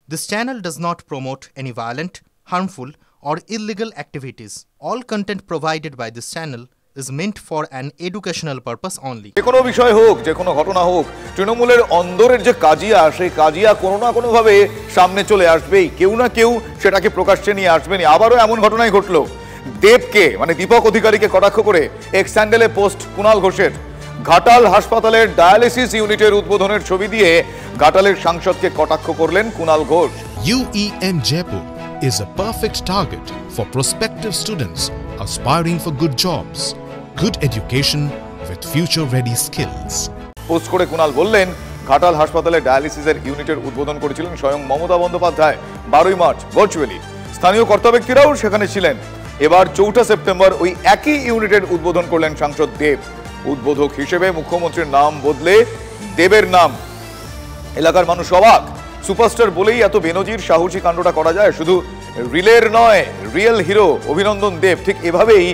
This channel does not promote any violent, harmful, or illegal activities. All content provided by this channel is meant for an educational purpose only. যে কোনো বিষয় হোক, যে কোনো ঘটনা হোক, তৃণমূলের অন্দরের যে কাজিয়া, সেই কাজিয়া কোনো না কোনোভাবে সামনে চলে আসবেই। কেউ না কেউ সেটাকে প্রকাশ্যে নিয়ে আসবেনই। আবারও এমন ঘটনাই ঘটলো। দেবকে মানে দীপক অধিকারীকে কটাক্ষ করে এক্স স্যান্ডেলে পোস্ট কুণাল ঘোষের। ঘাটাল হাসপাতালের ডায়ালিসিস ইউনিটের উদ্বোধনের ছবি দিয়ে ঘাটালের সাংসদকে কটাক্ষ করলেন Kunal Ghosh. UEN Jaipur is a perfect target for prospective students aspiring for good jobs, good education with future-ready skills. Post করে কুণাল বললেন, ঘাটাল হাসপাতালে ডায়ালিসিসের ইউনিটের উদ্বোধন করেছিলেন স্বয়ং মমতা বন্দ্যোপাধ্যায় 12ই মার্চ ভার্চুয়ালি। স্থানীয় কর্তা ব্যক্তিরাও সেখানে ছিলেন। এবার 4 সেপ্টেম্বর ওই একই ইউনিটের উদ্বোধন করলেন সাংসদ দেব। উদ্বোধক হিসেবে মুখ্যমন্ত্রীর নাম বদলে দেবের নাম। এলাকার মানুষ অবাক। সুপারস্টার বলেই এত বেনজির সাহসী কাণ্ডটা করা যায়? শুধু রিলের নয়, রিয়েল হিরো অভিনন্দন দেব। ঠিক এভাবেই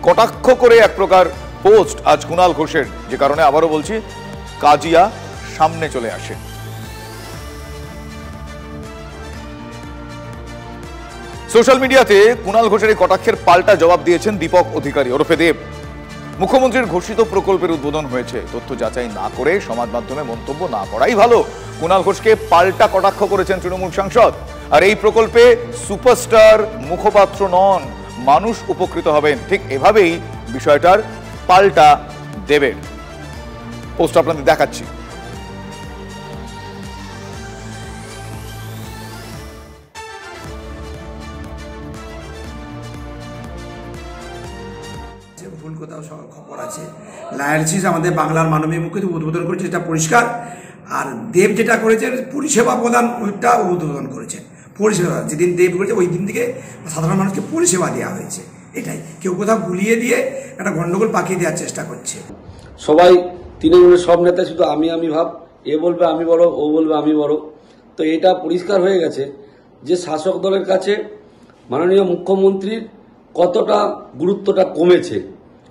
কটাক্ষ করে এক প্রকার পোস্ট আজ কুণাল ঘোষের, যে কারণে আবারও বলছি কাজিয়া সামনে চলে আসে। সোশ্যাল মিডিয়াতে কুণাল ঘোষের এই কটাক্ষের পাল্টা জবাব দিয়েছেন দীপক অধিকারী ওরফে দেব। মুখ্যমন্ত্রীর ঘোষিত প্রকল্পের উদ্বোধন হয়েছে, তথ্য যাচাই না করে সমাজ মাধ্যমে মন্তব্য না করাই ভালো। কুণাল ঘোষকে পাল্টা কটাক্ষ করেছেন তৃণমূল সাংসদ। আর এই প্রকল্পে সুপারস্টার মুখপাত্র নন, মানুষ উপকৃত হবেন। ঠিক এভাবেই বিষয়টার পাল্টা দেবের। পোস্ট আপনাদের দেখাচ্ছি। ভুল কোথাও খবর আছে। ডায়ালিসিস আমাদের বাংলার মাননীয় মুখ্যমন্ত্রী উদ্বোধন করেছে, এটা পরিষ্কার। আর দেব যেটা করেছেন পরিষেবা প্রদান, ওইটা উদ্বোধন করেছেন। পরিষেবা যেদিন দেব করেছে ওই দিন থেকে সাধারণ মানুষকে পরিষেবা দেওয়া হয়েছে। এটাই কেউ কোথাও ভুলিয়ে দিয়ে একটা গন্ডগোল পাকিয়ে দেওয়ার চেষ্টা করছে। সবাই তৃণমূলের সব নেতা শুধু আমি ভাব, এ বলবে আমি বড়, ও বলবে আমি বড়। তো এটা পরিষ্কার হয়ে গেছে যে শাসক দলের কাছে মাননীয় মুখ্যমন্ত্রীর কতটা গুরুত্বটা কমেছে,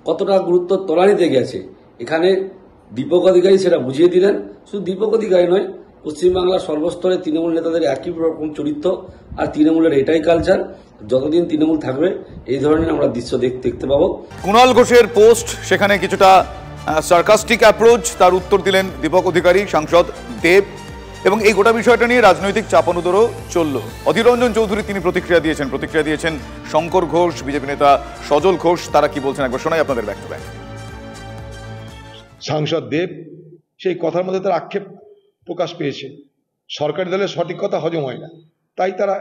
কতটা গুরুত্ব তলানিতে গেছে। এখানে দীপক অধিকারী সেটা বুঝিয়ে দিলেন। শুধু দীপক অধিকারী নয়, পশ্চিমবাংলার সর্বস্তরে তৃণমূল নেতাদের একই রকম চরিত্র। আর তৃণমূলের এটাই কালচার, যতদিন তৃণমূল থাকবে এই ধরনের আমরা দৃশ্য দেখতে পাবো। কুণাল ঘোষের পোস্ট, সেখানে কিছুটা সার্কাস্টিক অ্যাপ্রোচ, তার উত্তর দিলেন দীপক অধিকারী, সাংসদ দেব। এবং এই গোটা বিষয়টা নিয়ে রাজনৈতিক চাপানুদরও চলল। অধীর রঞ্জন চৌধুরী তিনি প্রতিক্রিয়া দিয়েছেন শঙ্কর ঘোষ, বিজেপি নেতা সজল ঘোষ, তারা কি বলছেন একবার শোনাই আপনাদের ব্যাক টু ব্যাক। সাংসদ দেব সেই কথার মধ্যে তার আক্ষেপ প্রকাশ পেয়েছে। সরকারি দলের সঠিক কথা হজম হয় না, তাই তারা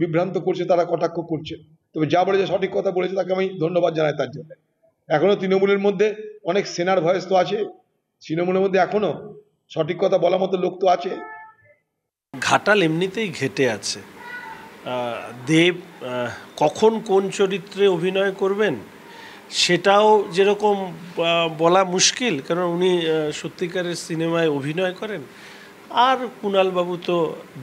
বিভ্রান্ত করছে, তারা কটাক্ষ করছে। তবে যা বলেছে সঠিক কথা বলেছে, তাকে আমি ধন্যবাদ জানাই তার জন্য। এখনো তৃণমূলের মধ্যে অনেক সেনার ভয়েস তো আছে, তৃণমূলের মধ্যে এখনো সঠিক কথা বলার মতো লোক তো আছে। ঘাটাল এমনিতেই ঘেটে আছে। দেব কখন কোন চরিত্রে অভিনয় করবেন সেটাও যেরকম বলা মুশকিল, কারণ উনি সত্যিকারের সিনেমায় অভিনয় করেন। আর কুণালবাবু তো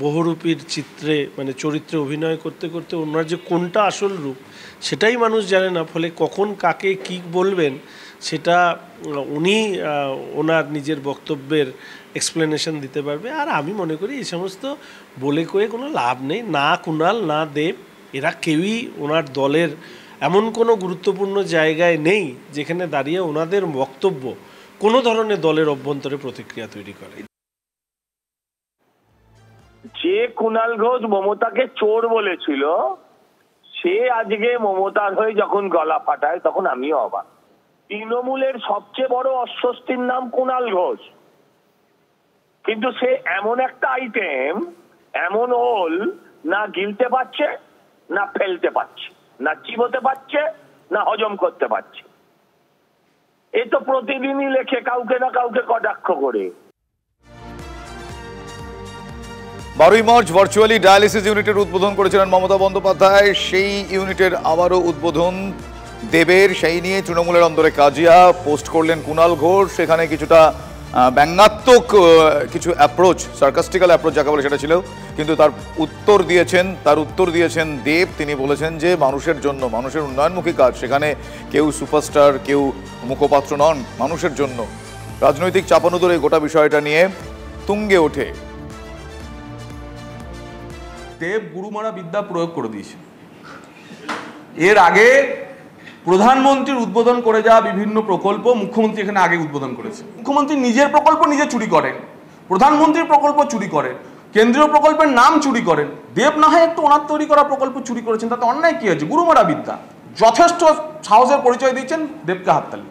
বহুরূপীর চিত্রে মানে চরিত্রে অভিনয় করতে করতে ওনার যে কোনটা আসল রূপ সেটাই মানুষ জানে না। ফলে কখন কাকে কি বলবেন সেটা উনি ওনার নিজের বক্তব্যের এক্সপ্লেনেশন দিতে পারবে। আর আমি মনে করি এই সমস্ত বলে কয়ে কোনো লাভ নেই। না কুণাল না দেব এরা কেউই ওনার দলের এমন কোনো গুরুত্বপূর্ণ জায়গায় নেই যেখানে দাঁড়িয়ে ওনাদের বক্তব্য কোনো ধরনের দলের অভ্যন্তরে প্রতিক্রিয়া তৈরি করে। যে কুণাল ঘোষ মমতাকে চোর বলেছিল, সে আজকে মমতার হয়ে যখন গলা ফাটায় তখন আমিও অবাক। তৃণমূলের সবচেয়ে বড় অস্বস্তির নাম কুণাল ঘোষ, কিন্তু সে এমন একটা আইটেম, এমন ওল, না গিলতে পারছে, না ফেলতে পারছে, না চিবোতে পারছে, না হজম করতে পারছে। এ তো প্রতিদিনই লেখে কাউকে না কাউকে কটাক্ষ করে। 12ই মার্চ ভার্চুয়ালি ডায়ালিসিস ইউনিটের উদ্বোধন করেছিলেন মমতা বন্দ্যোপাধ্যায়। সেই ইউনিটের আবারও উদ্বোধন দেবের, সেই নিয়ে তৃণমূলের অন্দরে কাজিয়া। পোস্ট করলেন কুণাল ঘোষ, সেখানে কিছুটা ব্যঙ্গাত্মক কিছু অ্যাপ্রোচ, সার্কাস্টিক্যাল অ্যাপ্রোচ যাকে বলে সেটা ছিল। কিন্তু তার উত্তর দিয়েছেন দেব। তিনি বলেছেন যে মানুষের জন্য, মানুষের উন্নয়নমুখী কাজ, সেখানে কেউ সুপারস্টার, কেউ মুখপাত্র নন, মানুষের জন্য। রাজনৈতিক চাপানুদর এই গোটা বিষয়টা নিয়ে তুঙ্গে ওঠে। দেব গুরুমারা বিদ্যা প্রয়োগ করে দিয়েছে। এর আগে প্রধানমন্ত্রীর উদ্বোধন করে যাওয়া বিভিন্ন প্রকল্প মুখ্যমন্ত্রী এখানে আগে উদ্বোধন করেছে। মুখ্যমন্ত্রী নিজের প্রকল্প নিজে চুরি করেন, প্রধানমন্ত্রীর প্রকল্প চুরি করেন, কেন্দ্রীয় প্রকল্পের নাম চুরি করেন। দেব না হয় একটু ওনার তৈরি করা প্রকল্প চুরি করেছেন, তাতে অন্যায় কি হয়েছে? গুরুমারা বিদ্যা, যথেষ্ট সাহসের পরিচয় দিচ্ছেন, দেবকে হাততালি।